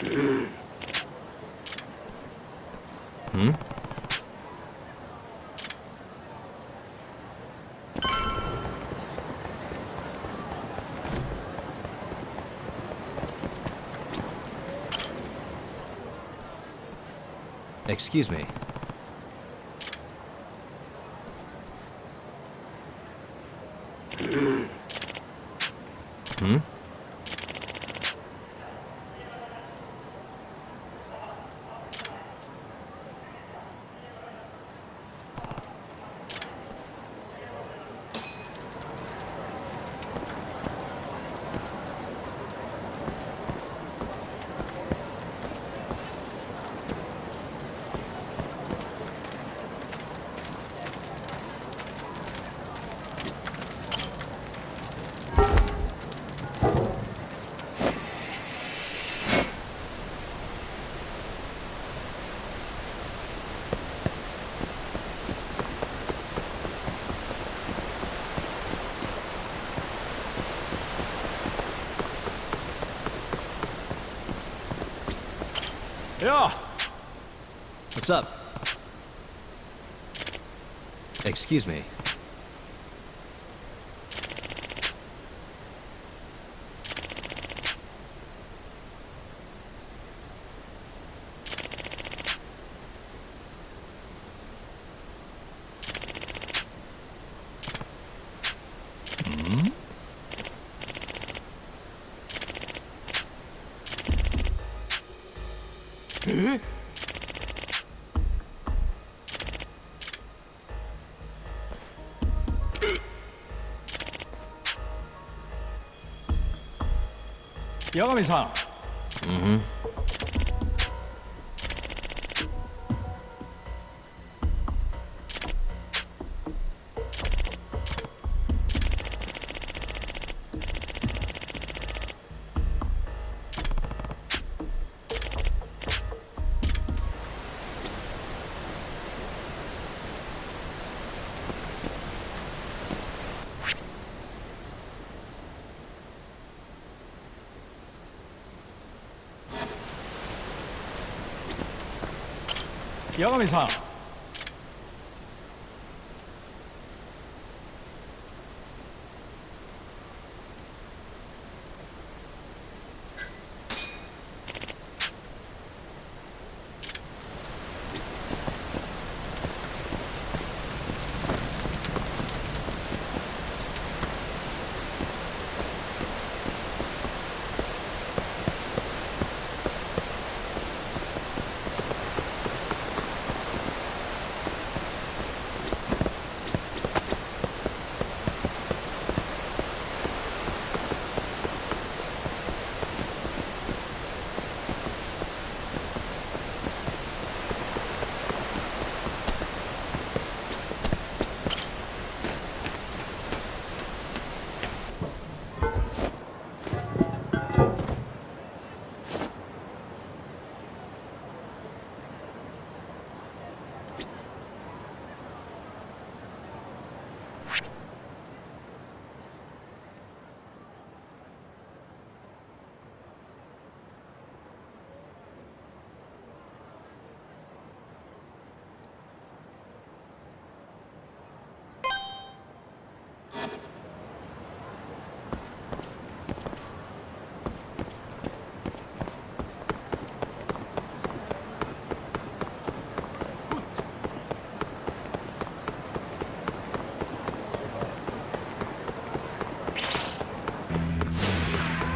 Hmm? Excuse me. Hmm? Yeah. What's up? Excuse me. Eh? 八神さん。Mm-hmm.八神さん。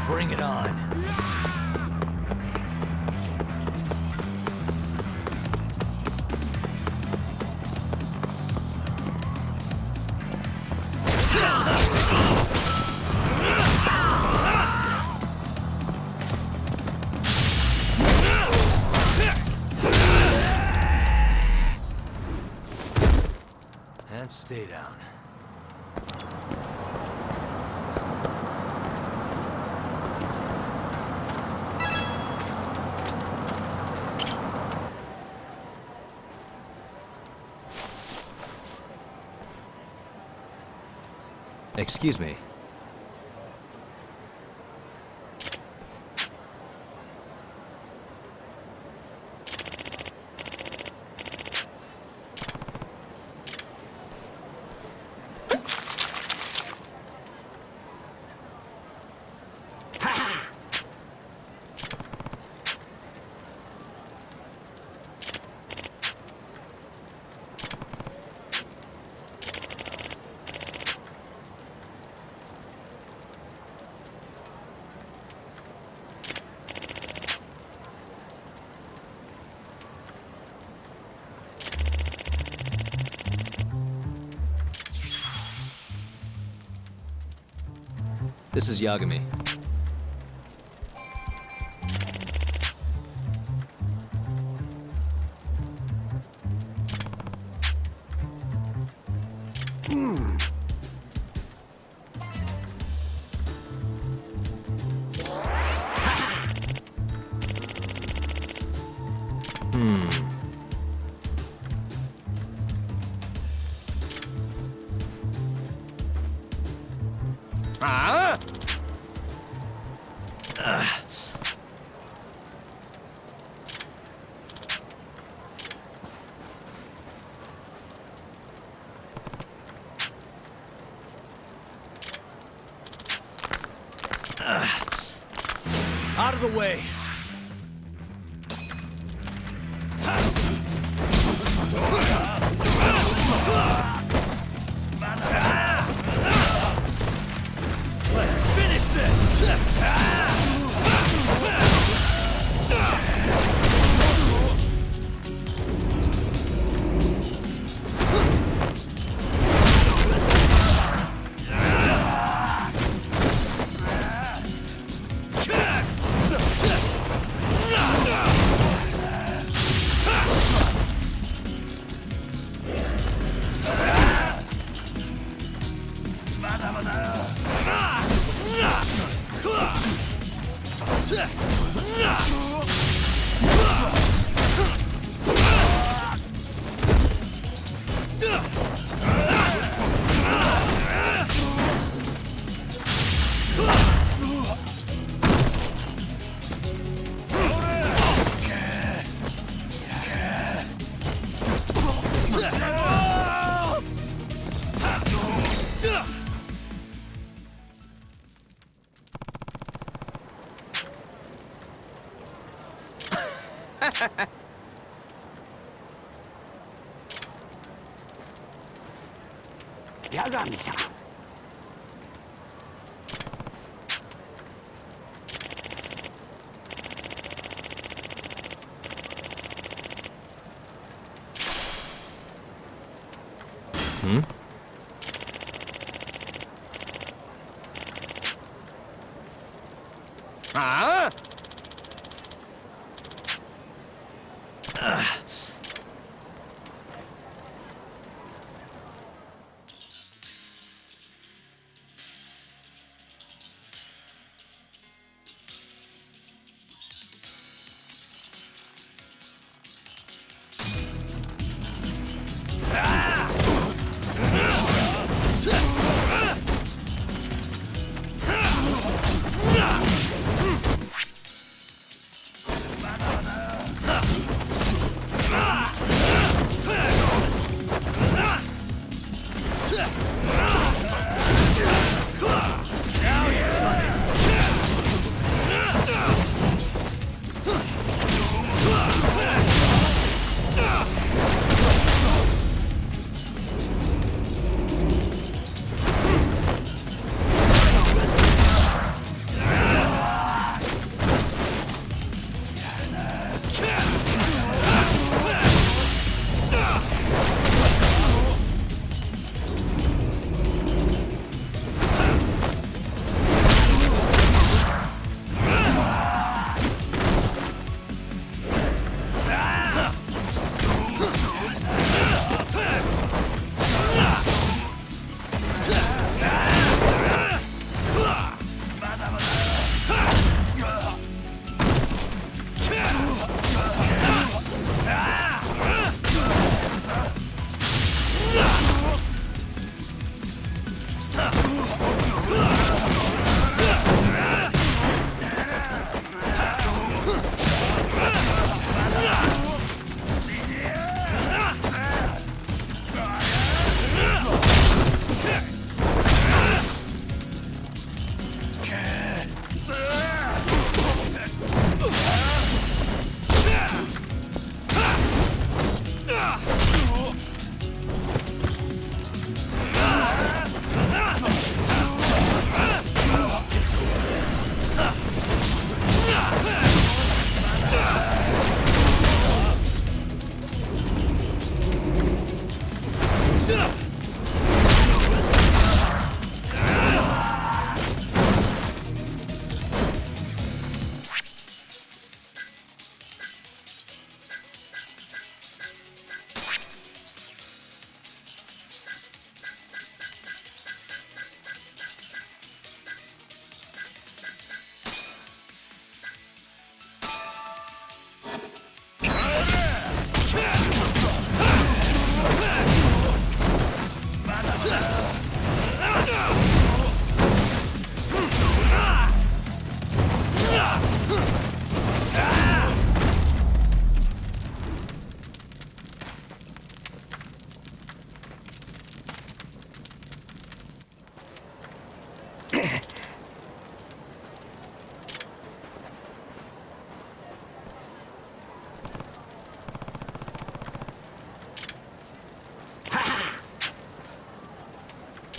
Bring it on. And stay down. Excuse me. This is Yagami. Ah! Out of the way! Let's finish this! Yagami-san. Ah!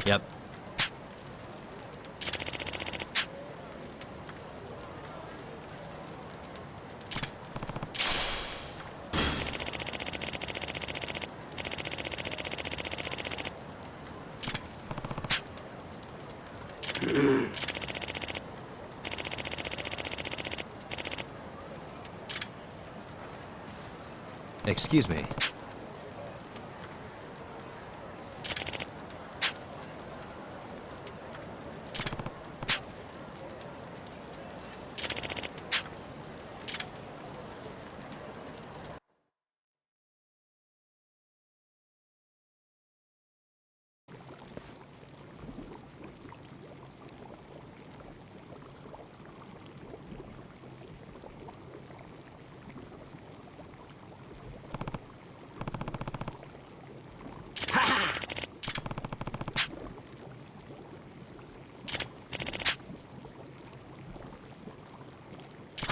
Yep. Excuse me.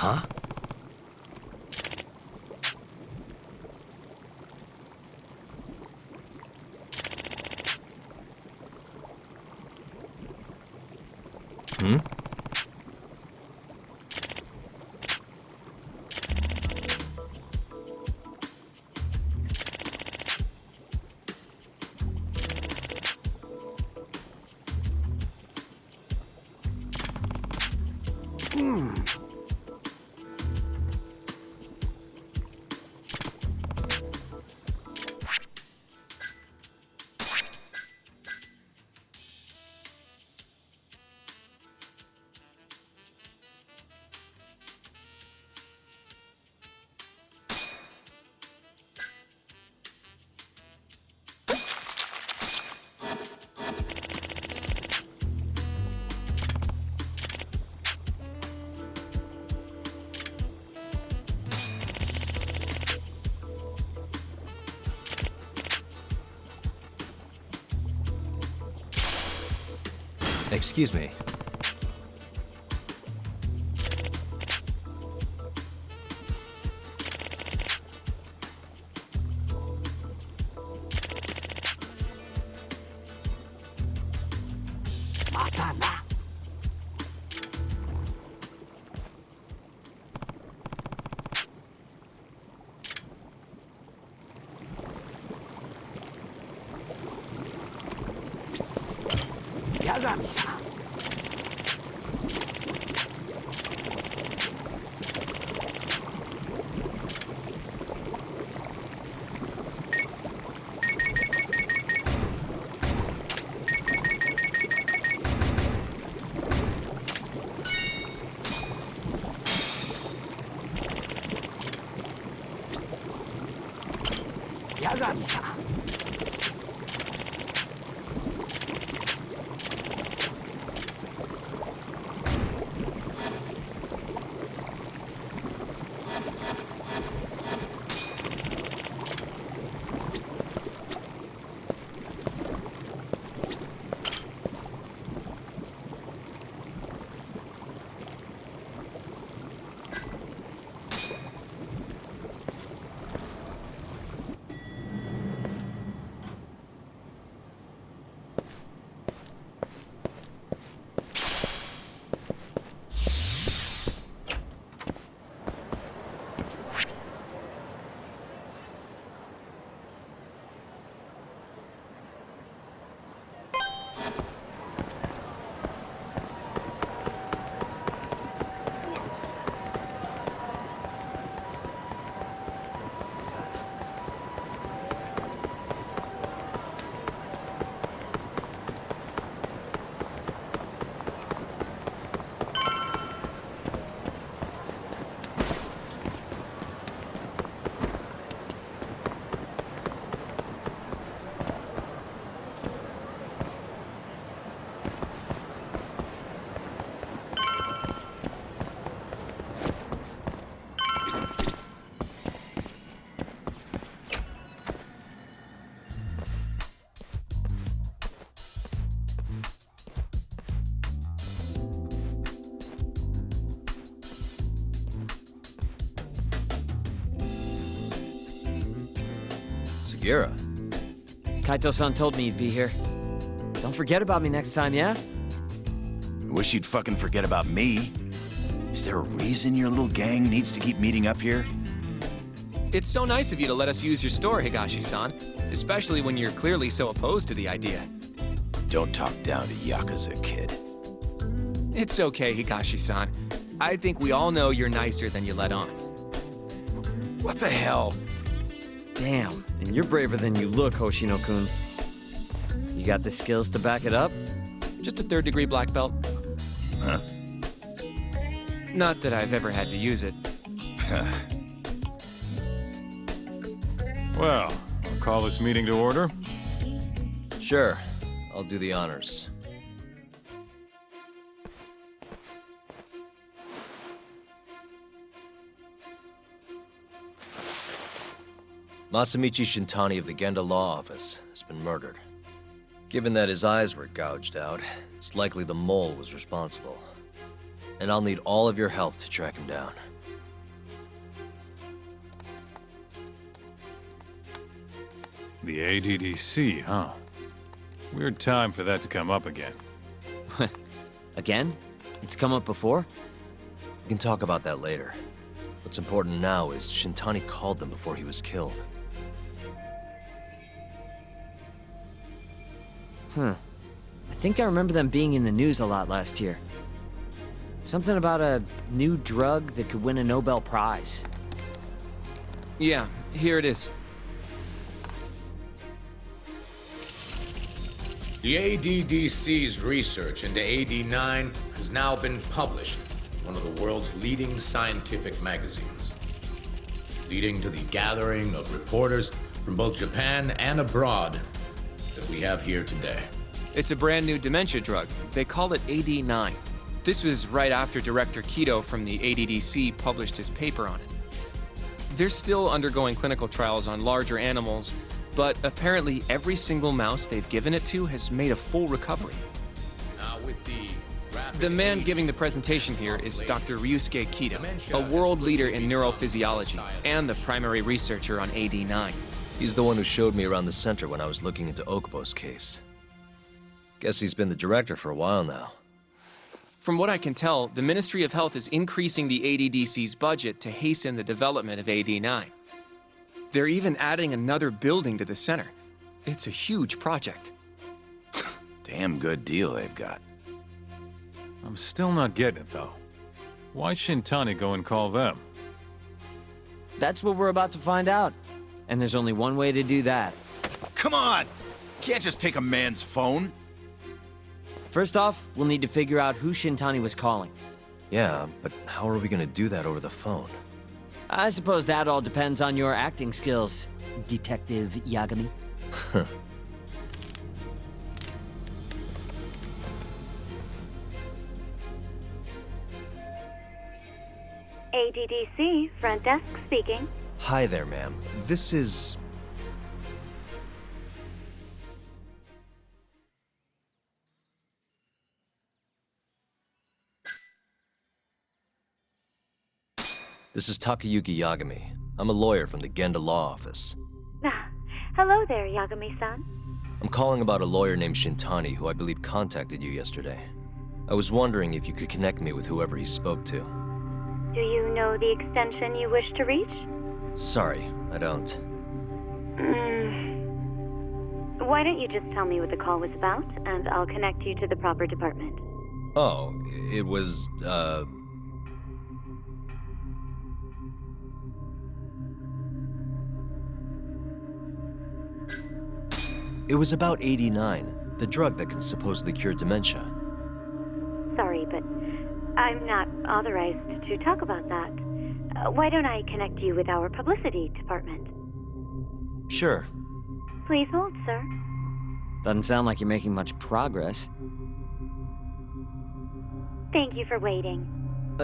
Huh? Hmm? Excuse me. Sugiura. Kaito-san told me you'd be here. Don't forget about me next time, yeah? Wish you'd fucking forget about me. Is there a reason your little gang needs to keep meeting up here? It's so nice of you to let us use your store, Higashi-san. Especially when you're clearly so opposed to the idea. Don't talk down to Yakuza, kid. It's okay, Higashi-san. I think we all know you're nicer than you let on. What the hell? Damn, and you're braver than you look, Hoshino-kun. You got the skills to back it up? Just a third-degree black belt. Huh? Not that I've ever had to use it. Well, I'll call this meeting to order. Sure. I'll do the honors. Masamichi Shintani of the Genda Law Office has been murdered. Given that his eyes were gouged out, it's likely the mole was responsible. And I'll need all of your help to track him down. The ADDC, huh? Weird time for that to come up again. Again? It's come up before? We can talk about that later. What's important now is Shintani called them before he was killed. I think I remember them being in the news a lot last year. Something about a new drug that could win a Nobel Prize. Yeah, here it is. The ADDC's research into AD9 has now been published in one of the world's leading scientific magazines, leading to the gathering of reporters from both Japan and abroad that we have here today. It's a brand new dementia drug. They call it AD9. This was right after Director Kido from the ADDC published his paper on it. They're still undergoing clinical trials on larger animals, but apparently every single mouse they've given it to has made a full recovery. Now with The man giving the presentation here is Dr. Ryusuke Kido, a world leader in neurophysiology and the primary researcher on AD9. He's the one who showed me around the center when I was looking into Okubo's case. Guess he's been the director for a while now. From what I can tell, the Ministry of Health is increasing the ADDC's budget to hasten the development of AD9. They're even adding another building to the center. It's a huge project. Damn good deal they've got. I'm still not getting it, though. Why Shintani go and call them? That's what we're about to find out. And there's only one way to do that. Come on! Can't just take a man's phone. First off, we'll need to figure out who Shintani was calling. Yeah, but how are we gonna do that over the phone? I suppose that all depends on your acting skills, Detective Yagami. ADDC, front desk speaking. Hi there, ma'am. This is... This is Takayuki Yagami. I'm a lawyer from the Genda Law Office. Hello there, Yagami-san. I'm calling about a lawyer named Shintani who I believe contacted you yesterday. I was wondering if you could connect me with whoever he spoke to. Do you know the extension you wish to reach? Sorry, I don't. Why don't you just tell me what the call was about, and I'll connect you to the proper department. Oh, it was, It was about 89, the drug that can supposedly cure dementia. Sorry, but I'm not authorized to talk about that. Why don't I connect you with our publicity department? Sure. Please hold, sir. Doesn't sound like you're making much progress. Thank you for waiting.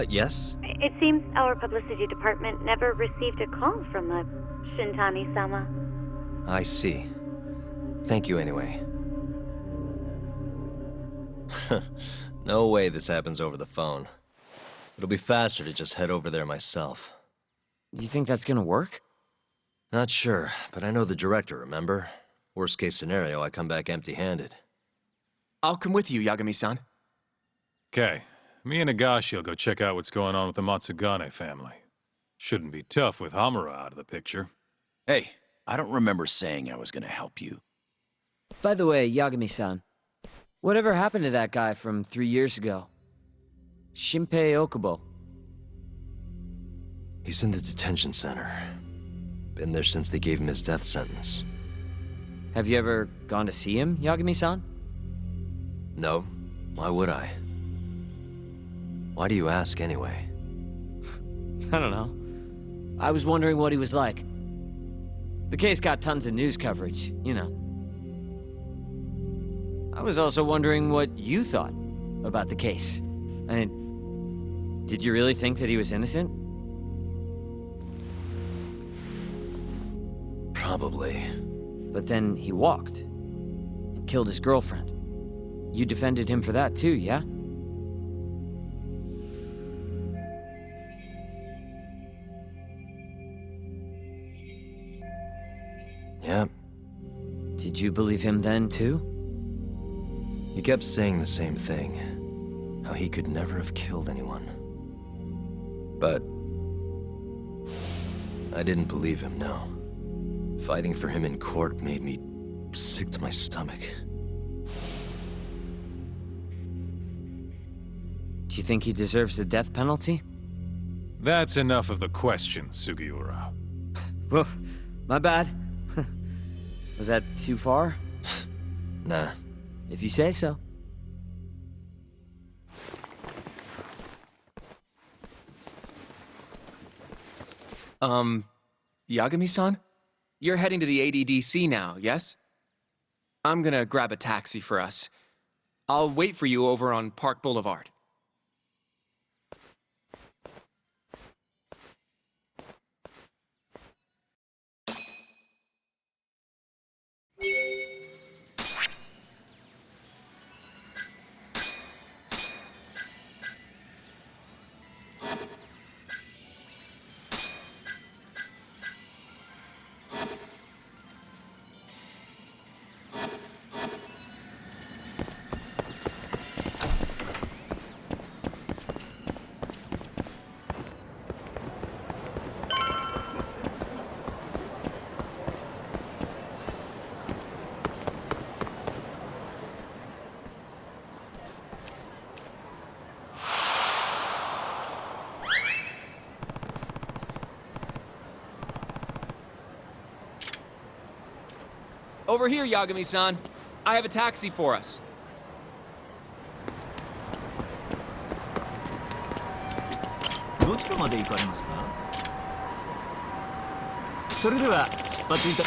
Yes? It seems our publicity department never received a call from a Shintani-sama. I see. Thank you anyway. No way this happens over the phone. It'll be faster to just head over there myself. You think that's gonna work? Not sure, but I know the director, remember? Worst case scenario, I come back empty-handed. I'll come with you, Yagami-san. Okay, me and Nagashi will go check out what's going on with the Matsugane family. Shouldn't be tough with Hamura out of the picture. Hey, I don't remember saying I was gonna help you. By the way, Yagami-san, whatever happened to that guy from 3 years ago? Shinpei Okubo. He's in the detention center. Been there since they gave him his death sentence. Have you ever gone to see him, Yagami-san? No, why would I? Why do you ask anyway? I don't know. I was wondering what he was like. The case got tons of news coverage, you know. I was also wondering what you thought about the case. I mean, did you really think that he was innocent? Probably. But then he walked and killed his girlfriend. You defended him for that too, yeah? Yeah. Did you believe him then too? He kept saying the same thing. How he could never have killed anyone. But I didn't believe him, no. Fighting for him in court made me sick to my stomach. Do you think he deserves the death penalty? That's enough of the questions, Sugiura. Well, my bad. Was that too far? Nah. If you say so. Yagami-san? You're heading to the ADDC now, yes? I'm gonna grab a taxi for us. I'll wait for you over on Park Boulevard. Over here, Yagami-san. I have a taxi for us. どちらまで行かれますか？それでは出発いた。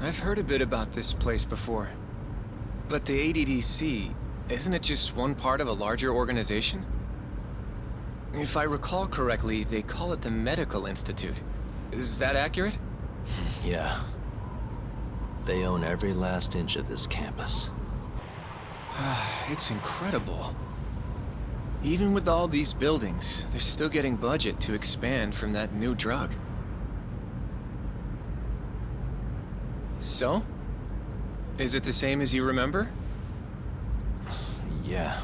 I've heard a bit about this place before. But the ADDC, isn't it just one part of a larger organization? If I recall correctly, they call it the Medical Institute. Is that accurate? Yeah. They own every last inch of this campus. It's incredible. Even with all these buildings, they're still getting budget to expand from that new drug. So? Is it the same as you remember? Yeah.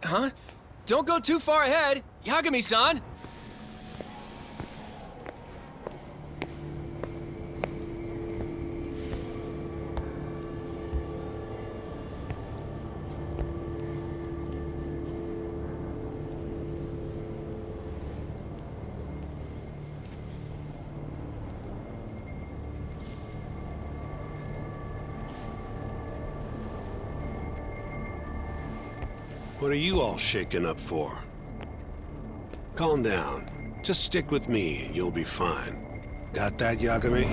Huh? Don't go too far ahead, Yagami-san! What are you all shaken up for? Calm down. Just stick with me and you'll be fine. Got that, Yagami?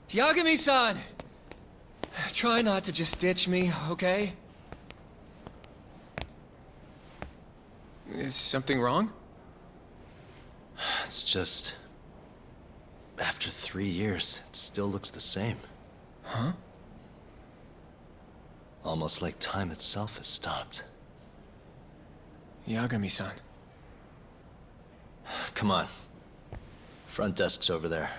Yagami-san! Try not to just ditch me, okay? Is something wrong? It's just... After 3 years, it still looks the same. Huh? Almost like time itself has stopped. Yagami-san. Come on. Front desk's over there.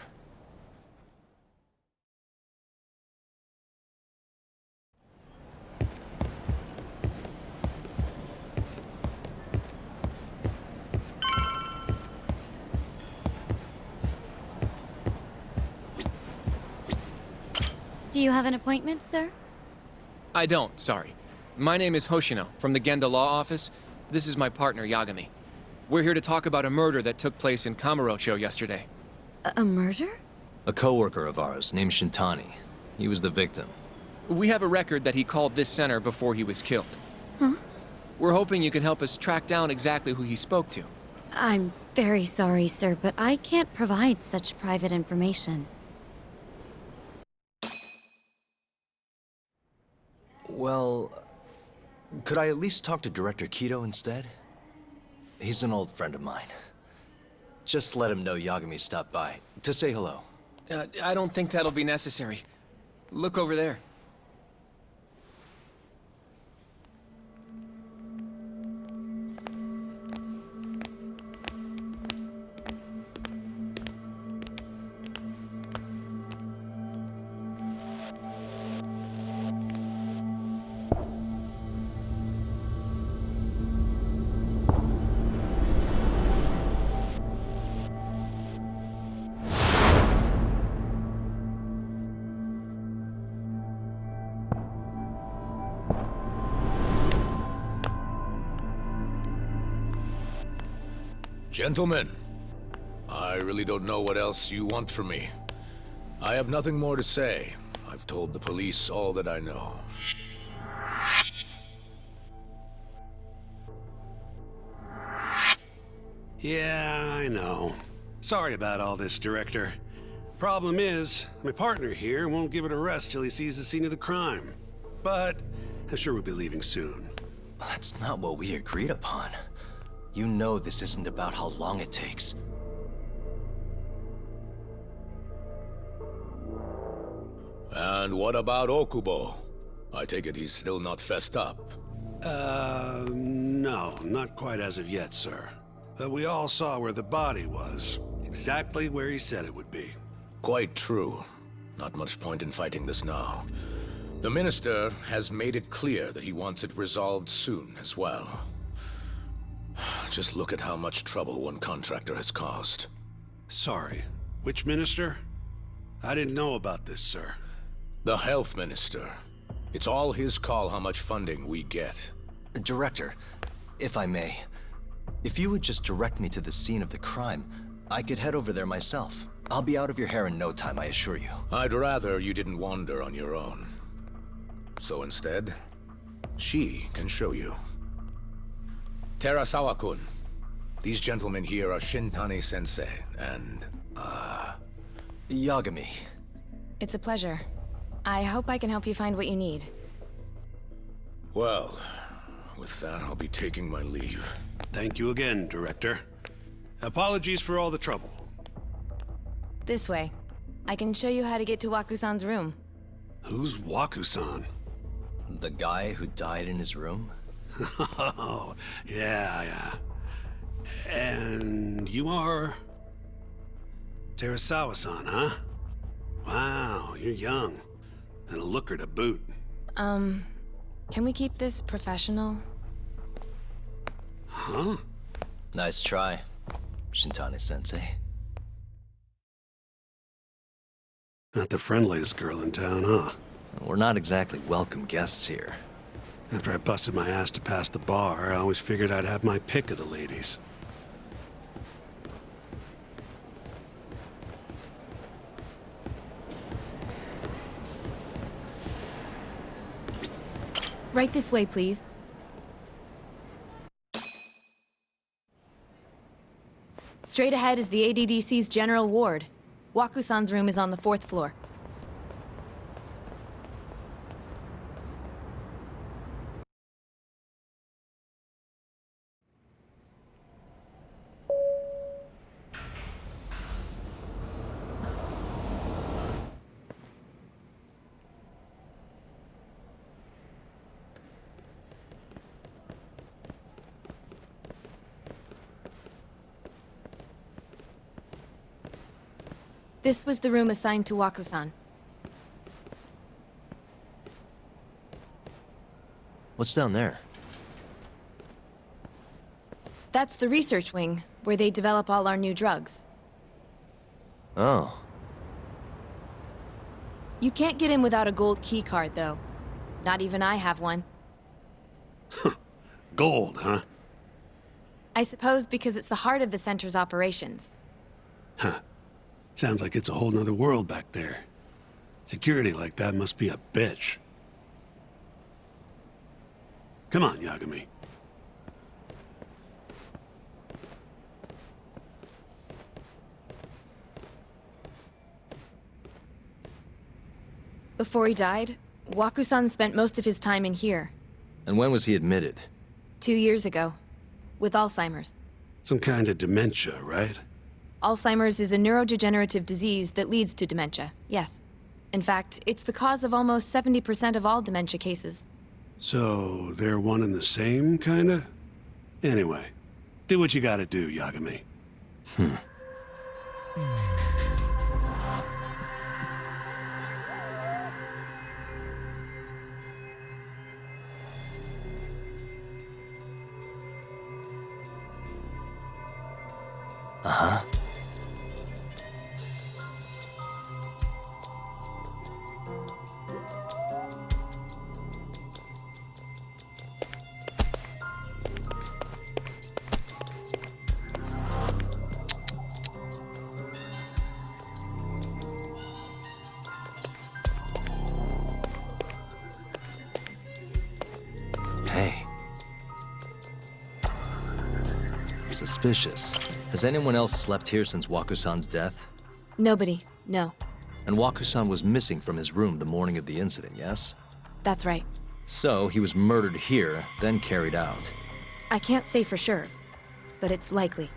Do you have an appointment, sir? I don't, sorry. My name is Hoshino, from the Genda Law Office. This is my partner, Yagami. We're here to talk about a murder that took place in Kamurocho yesterday. A murder? A coworker of ours named Shintani. He was the victim. We have a record that he called this center before he was killed. Huh? We're hoping you can help us track down exactly who he spoke to. I'm very sorry, sir, but I can't provide such private information. Well, could I at least talk to Director Kido instead? He's an old friend of mine. Just let him know Yagami stopped by, to say hello. I don't think that'll be necessary. Look over there. Gentlemen, I really don't know what else you want from me. I have nothing more to say. I've told the police all that I know. Yeah, I know. Sorry about all this, Director. Problem is, my partner here won't give it a rest till he sees the scene of the crime. But I'm sure we'll be leaving soon. That's not what we agreed upon. You know this isn't about how long it takes. And what about Okubo? I take it he's still not fessed up. No, not quite as of yet, sir. But we all saw where the body was. Exactly where he said it would be. Quite true. Not much point in fighting this now. The Minister has made it clear that he wants it resolved soon as well. Just look at how much trouble one contractor has caused. Sorry, which minister? I didn't know about this, sir. The Health Minister. It's all his call how much funding we get. Director, if I may, if you would just direct me to the scene of the crime, I could head over there myself. I'll be out of your hair in no time, I assure you. I'd rather you didn't wander on your own. So instead, she can show you. Terasawa-kun, these gentlemen here are Shintani-sensei and, Yagami. It's a pleasure. I hope I can help you find what you need. Well, with that, I'll be taking my leave. Thank you again, Director. Apologies for all the trouble. This way. I can show you how to get to Waku-san's room. Who's Waku-san? The guy who died in his room? Oh, yeah. And you are... Terasawa-san, huh? Wow, you're young. And a looker to boot. Can we keep this professional? Huh? Nice try, Shintani-sensei. Not the friendliest girl in town, huh? We're not exactly welcome guests here. After I busted my ass to pass the bar, I always figured I'd have my pick of the ladies. Right this way, please. Straight ahead is the ADDC's general ward. Waku-san's room is on the 4th floor. This was the room assigned to Waku-san. What's down there? That's the research wing, where they develop all our new drugs. Oh. You can't get in without a gold key card, though. Not even I have one. Gold, huh? I suppose because it's the heart of the center's operations. Huh. Sounds like it's a whole nother world back there. Security like that must be a bitch. Come on, Yagami. Before he died, Waku-san spent most of his time in here. And when was he admitted? 2 years ago. With Alzheimer's. Some kind of dementia, right? Alzheimer's is a neurodegenerative disease that leads to dementia, yes. In fact, it's the cause of almost 70% of all dementia cases. So, they're one and the same, kinda? Anyway, do what you gotta do, Yagami. Uh-huh. Hey. Suspicious. Has anyone else slept here since Waku-san's death? Nobody, no. And Waku-san was missing from his room the morning of the incident, yes? That's right. So, he was murdered here, then carried out. I can't say for sure, but it's likely.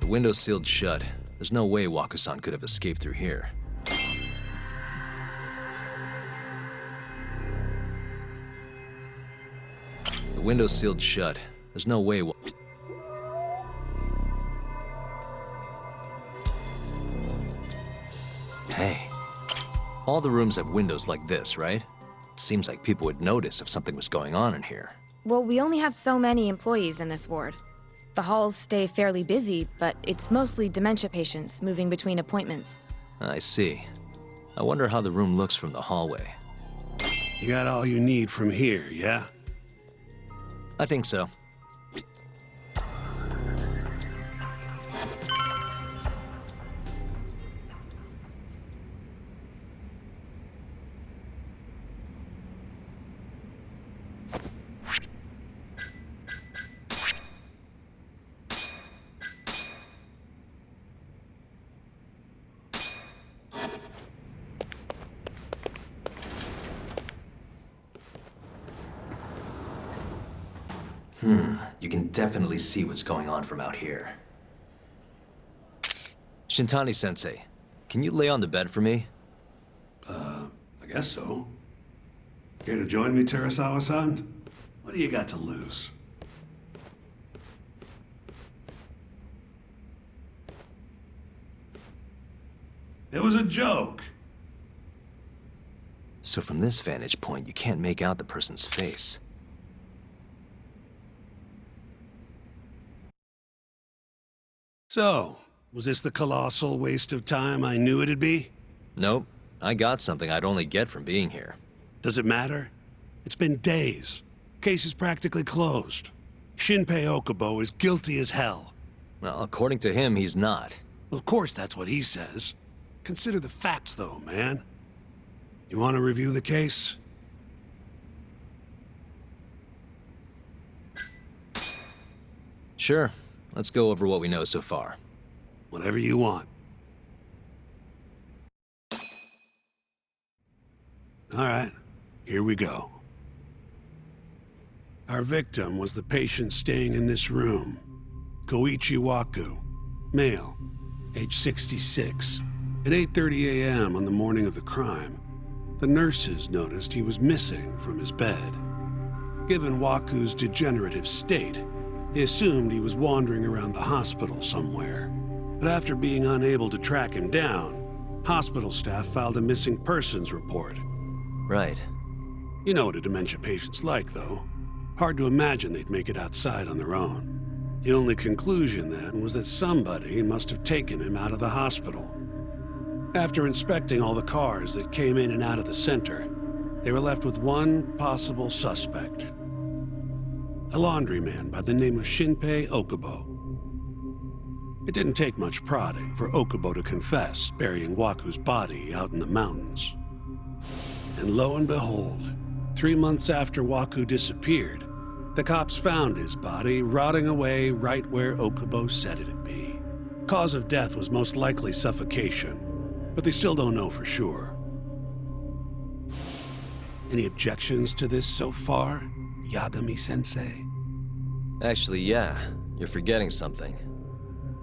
The window's sealed shut. There's no way Waku-san could have escaped through here. The window's sealed shut. There's no way Hey. All the rooms have windows like this, right? It seems like people would notice if something was going on in here. Well, we only have so many employees in this ward. The halls stay fairly busy, but it's mostly dementia patients moving between appointments. I see. I wonder how the room looks from the hallway. You got all you need from here, yeah? I think so. You can definitely see what's going on from out here. Shintani-sensei, can you lay on the bed for me? I guess so. Care to join me, Terasawa-san? What do you got to lose? It was a joke. So from this vantage point, you can't make out the person's face. So, was this the colossal waste of time I knew it'd be? Nope. I got something I'd only get from being here. Does it matter? It's been days. Case is practically closed. Shinpei Okubo is guilty as hell. Well, according to him, he's not. Of course that's what he says. Consider the facts, though, man. You want to review the case? Sure. Let's go over what we know so far. Whatever you want. All right, here we go. Our victim was the patient staying in this room. Koichi Waku, male, age 66. At 8:30 a.m. on the morning of the crime, the nurses noticed he was missing from his bed. Given Waku's degenerative state, they assumed he was wandering around the hospital somewhere. But after being unable to track him down, hospital staff filed a missing persons report. Right. You know what a dementia patient's like, though. Hard to imagine they'd make it outside on their own. The only conclusion then was that somebody must have taken him out of the hospital. After inspecting all the cars that came in and out of the center, they were left with one possible suspect. A laundryman by the name of Shinpei Okubo. It didn't take much prodding for Okubo to confess burying Waku's body out in the mountains. And lo and behold, 3 months after Waku disappeared, the cops found his body rotting away right where Okubo said it'd be. Cause of death was most likely suffocation, but they still don't know for sure. Any objections to this so far, Yagami-sensei? Actually, yeah. You're forgetting something.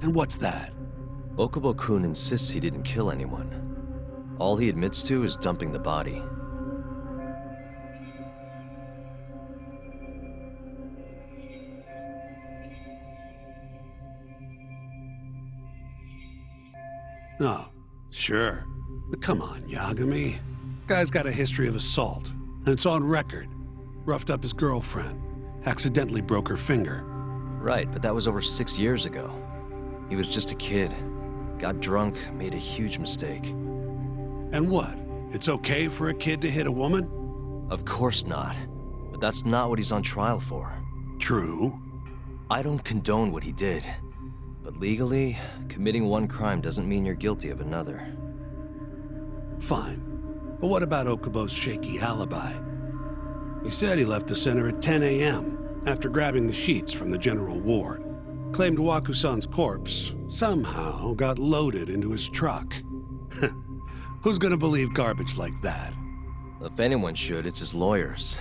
And what's that? Okubo-kun insists he didn't kill anyone. All he admits to is dumping the body. Oh, sure. But come on, Yagami. Guy's got a history of assault, and it's on record. Roughed up his girlfriend, accidentally broke her finger. Right, but that was over 6 years ago. He was just a kid. Got drunk, made a huge mistake. And what? It's okay for a kid to hit a woman? Of course not. But that's not what he's on trial for. True. I don't condone what he did. But legally, committing one crime doesn't mean you're guilty of another. Fine. But what about Okubo's shaky alibi? He said he left the center at 10 a.m. after grabbing the sheets from the general ward. Claimed Waku-san's corpse somehow got loaded into his truck. Who's gonna believe garbage like that? If anyone should, it's his lawyers.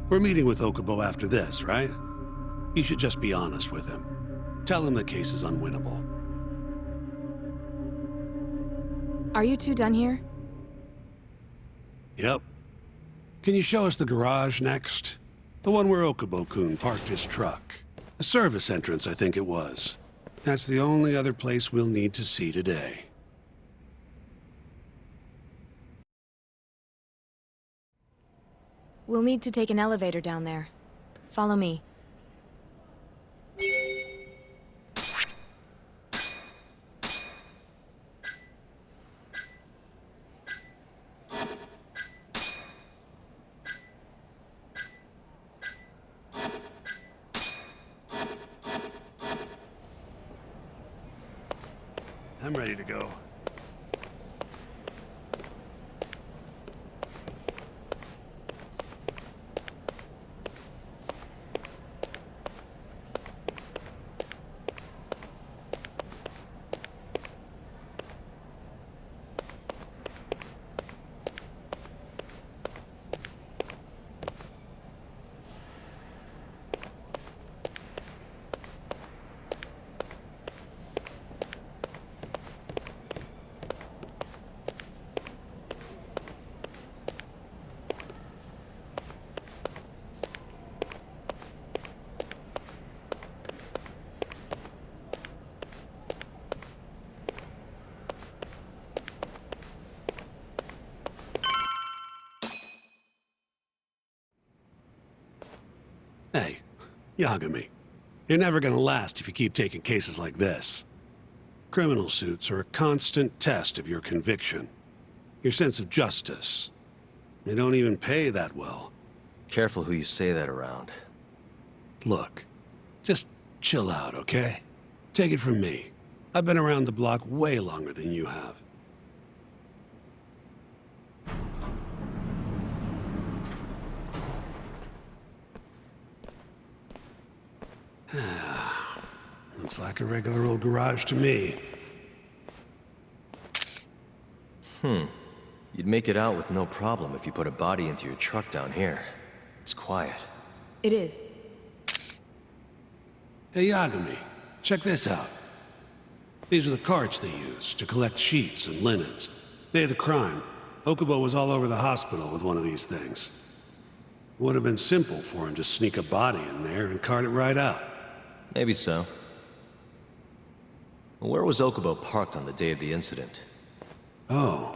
We're meeting with Okubo after this, right? You should just be honest with him. Tell him the case is unwinnable. Are you two done here? Yep. Can you show us the garage next? The one where Okubo-kun parked his truck. The service entrance, I think it was. That's the only other place we'll need to see today. We'll need to take an elevator down there. Follow me. I'm ready to go. Yagami, you're never gonna last if you keep taking cases like this. Criminal suits are a constant test of your conviction, your sense of justice. They don't even pay that well. Careful who you say that around. Look, just chill out, okay? Take it from me. I've been around the block way longer than you have. Looks like a regular old garage to me. You'd make it out with no problem if you put a body into your truck down here. It's quiet. It is. Hey, Yagami, check this out. These are the carts they use to collect sheets and linens. Day of the crime, Okubo was all over the hospital with one of these things. Would have been simple for him to sneak a body in there and cart it right out. Maybe so. Where was Okubo parked on the day of the incident? Oh,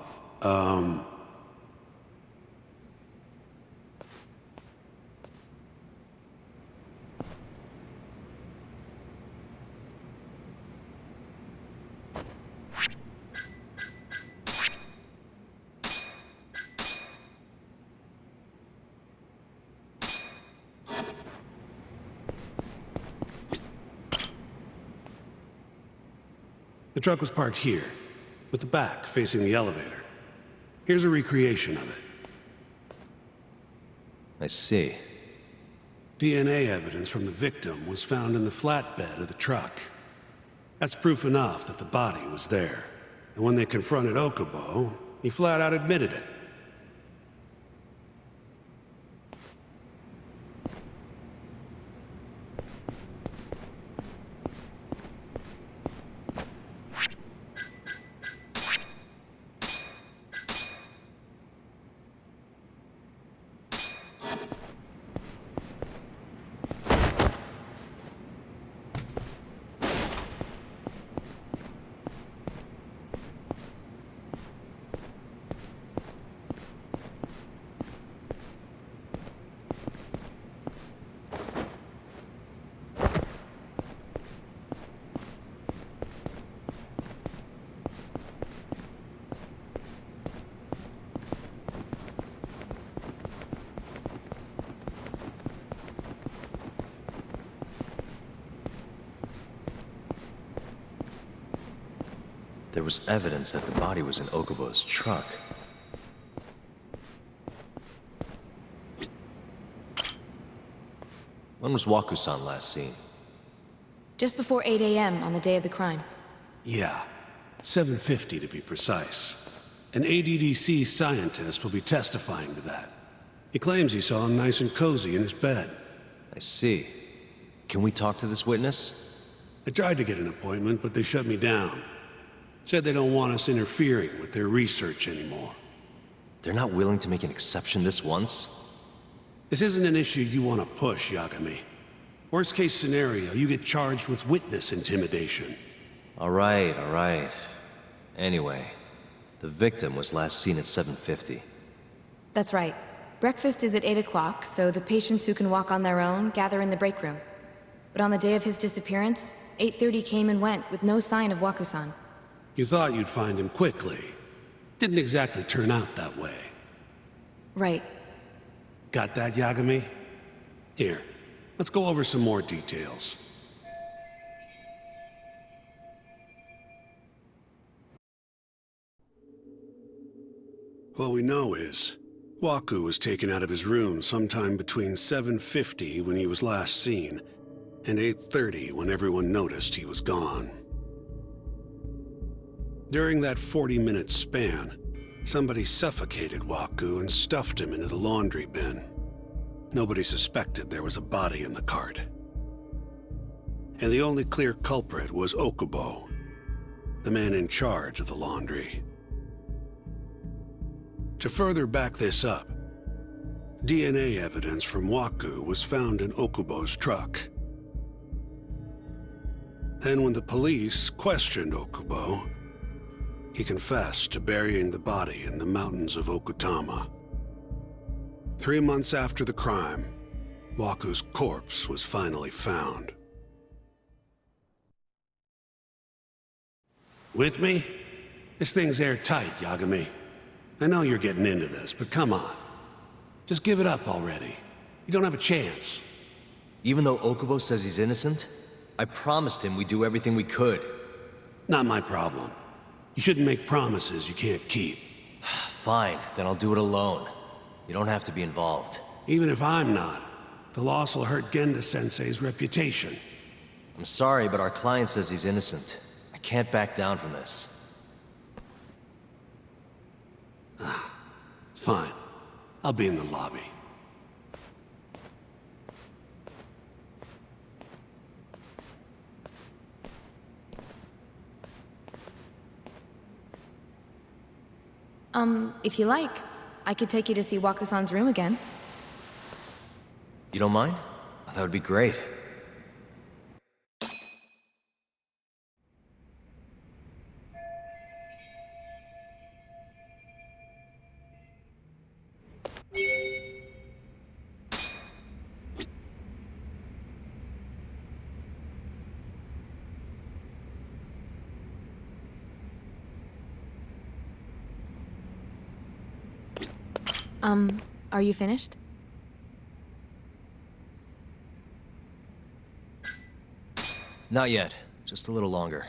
the truck was parked here, with the back facing the elevator. Here's a recreation of it. I see. DNA evidence from the victim was found in the flatbed of the truck. That's proof enough that the body was there. And when they confronted Okubo, he flat out admitted it. There was evidence that the body was in Okubo's truck. When was Waku-san last seen? Just before 8 a.m. on the day of the crime. Yeah, 7:50 to be precise. An ADDC scientist will be testifying to that. He claims he saw him nice and cozy in his bed. I see. Can we talk to this witness? I tried to get an appointment, but they shut me down. Said they don't want us interfering with their research anymore. They're not willing to make an exception this once? This isn't an issue you want to push, Yagami. Worst case scenario, you get charged with witness intimidation. All right. Anyway, the victim was last seen at 7:50. That's right. Breakfast is at 8 o'clock, so the patients who can walk on their own gather in the break room. But on the day of his disappearance, 8:30 came and went with no sign of Waku-san. You thought you'd find him quickly. Didn't exactly turn out that way. Right. Got that, Yagami? Here, let's go over some more details. What we know is, Waku was taken out of his room sometime between 7:50 when he was last seen, and 8:30 when everyone noticed he was gone. During that 40-minute span, somebody suffocated Waku and stuffed him into the laundry bin. Nobody suspected there was a body in the cart. And the only clear culprit was Okubo, the man in charge of the laundry. To further back this up, DNA evidence from Waku was found in Okubo's truck. And when the police questioned Okubo, he confessed to burying the body in the mountains of Okutama. 3 months after the crime, Waku's corpse was finally found. With me? This thing's airtight, Yagami. I know you're getting into this, but come on. Just give it up already. You don't have a chance. Even though Okubo says he's innocent, I promised him we'd do everything we could. Not my problem. You shouldn't make promises you can't keep. Fine, then I'll do it alone. You don't have to be involved. Even if I'm not, the loss will hurt Genda-sensei's reputation. I'm sorry, but our client says he's innocent. I can't back down from this. Fine. I'll be in the lobby. If you like, I could take you to see Waku-san's room again. You don't mind? That would be great. Are you finished? Not yet. Just a little longer.